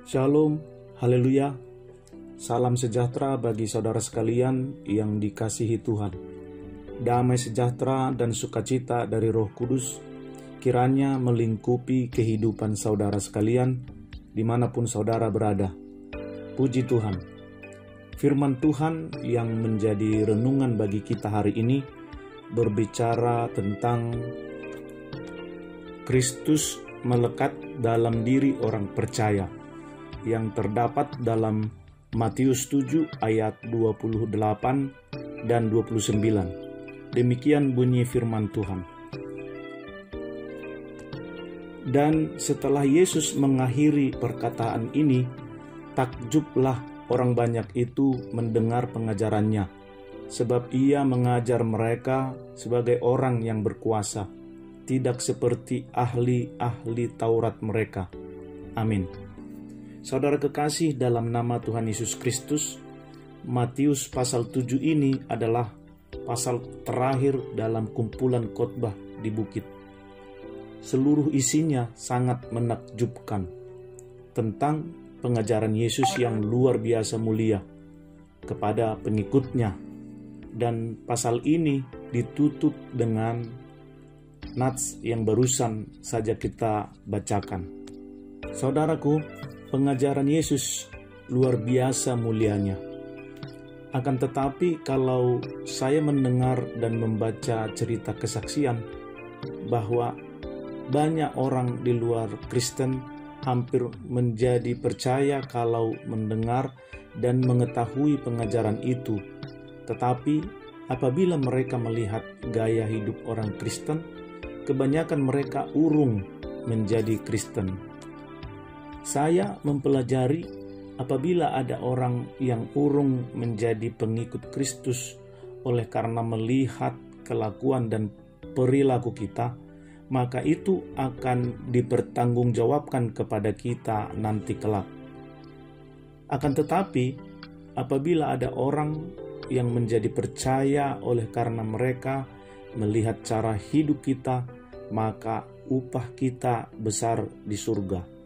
Shalom, haleluya, salam sejahtera bagi saudara sekalian yang dikasihi Tuhan. Damai sejahtera dan sukacita dari Roh Kudus kiranya melingkupi kehidupan saudara sekalian dimanapun saudara berada. Puji Tuhan. Firman Tuhan yang menjadi renungan bagi kita hari ini berbicara tentang Kristus melekat dalam diri orang percaya, yang terdapat dalam Matius 7 ayat 28 dan 29. Demikian bunyi firman Tuhan. Dan setelah Yesus mengakhiri perkataan ini, takjublah orang banyak itu mendengar pengajarannya, sebab ia mengajar mereka sebagai orang yang berkuasa, tidak seperti ahli-ahli Taurat mereka. Amin. Saudara kekasih dalam nama Tuhan Yesus Kristus, Matius pasal 7 ini adalah pasal terakhir dalam kumpulan khotbah di bukit. Seluruh isinya sangat menakjubkan tentang pengajaran Yesus yang luar biasa mulia kepada pengikutnya. Dan pasal ini ditutup dengan nats yang barusan saja kita bacakan. Saudaraku, pengajaran Yesus luar biasa mulianya. Akan tetapi kalau saya mendengar dan membaca cerita kesaksian bahwa banyak orang di luar Kristen hampir menjadi percaya kalau mendengar dan mengetahui pengajaran itu. Tetapi apabila mereka melihat gaya hidup orang Kristen, kebanyakan mereka urung menjadi Kristen. Saya mempelajari apabila ada orang yang urung menjadi pengikut Kristus oleh karena melihat kelakuan dan perilaku kita, maka itu akan dipertanggungjawabkan kepada kita nanti kelak. Akan tetapi, apabila ada orang yang menjadi percaya oleh karena mereka melihat cara hidup kita, maka upah kita besar di surga.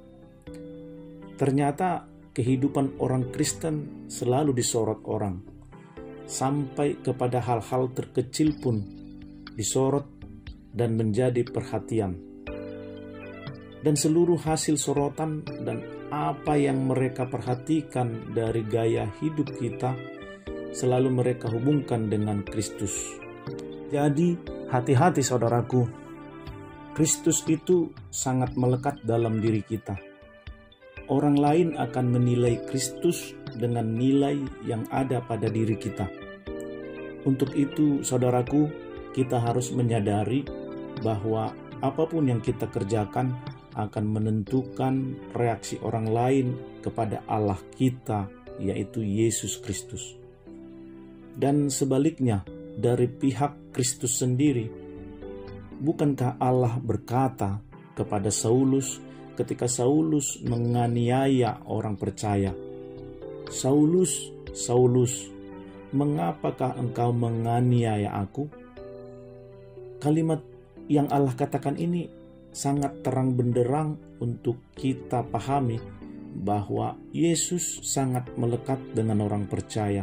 Ternyata kehidupan orang Kristen selalu disorot orang, sampai kepada hal-hal terkecil pun disorot dan menjadi perhatian. Dan seluruh hasil sorotan dan apa yang mereka perhatikan dari gaya hidup kita selalu mereka hubungkan dengan Kristus. Jadi hati-hati saudaraku, Kristus itu sangat melekat dalam diri kita. Orang lain akan menilai Kristus dengan nilai yang ada pada diri kita. Untuk itu, saudaraku, kita harus menyadari bahwa apapun yang kita kerjakan akan menentukan reaksi orang lain kepada Allah kita, yaitu Yesus Kristus. Dan sebaliknya, dari pihak Kristus sendiri, bukankah Allah berkata kepada Saulus ketika Saulus menganiaya orang percaya, "Saulus, Saulus, mengapakah engkau menganiaya aku?" Kalimat yang Allah katakan ini sangat terang benderang untuk kita pahami bahwa Yesus sangat melekat dengan orang percaya.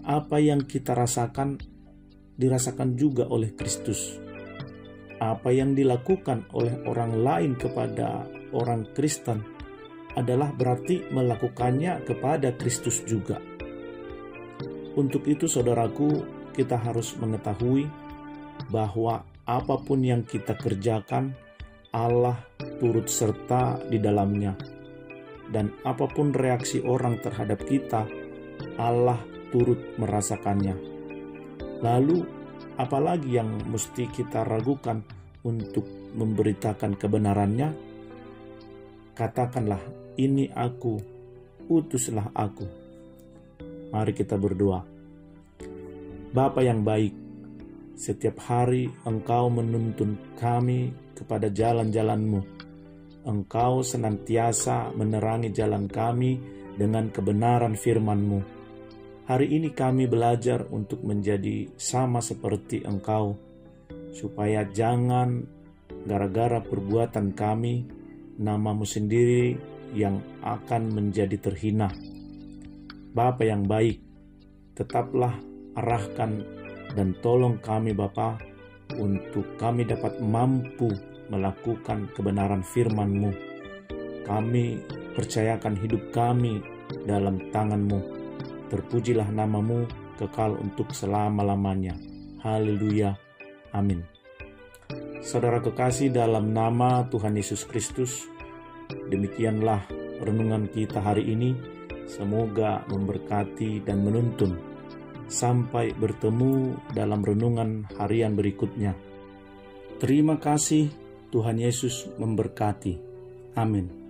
Apa yang kita rasakan, dirasakan juga oleh Kristus. Apa yang dilakukan oleh orang lain kepada orang Kristen adalah berarti melakukannya kepada Kristus juga. Untuk itu saudaraku, kita harus mengetahui bahwa apapun yang kita kerjakan, Allah turut serta di dalamnya. Dan apapun reaksi orang terhadap kita, Allah turut merasakannya. Lalu apalagi yang mesti kita ragukan untuk memberitakan kebenarannya? Katakanlah, "Ini aku, utuslah aku." Mari kita berdoa. Bapa yang baik, setiap hari Engkau menuntun kami kepada jalan-jalan-Mu. Engkau senantiasa menerangi jalan kami dengan kebenaran firman-Mu. Hari ini kami belajar untuk menjadi sama seperti Engkau, supaya jangan gara-gara perbuatan kami, nama-Mu sendiri yang akan menjadi terhina. Bapa yang baik, tetaplah arahkan dan tolong kami Bapa, untuk kami dapat mampu melakukan kebenaran firman-Mu. Kami percayakan hidup kami dalam tangan-Mu. Terpujilah nama-Mu kekal untuk selama-lamanya. Haleluya. Amin. Saudara kekasih, dalam nama Tuhan Yesus Kristus, demikianlah renungan kita hari ini. Semoga memberkati dan menuntun. Sampai bertemu dalam renungan harian berikutnya. Terima kasih, Tuhan Yesus memberkati. Amin.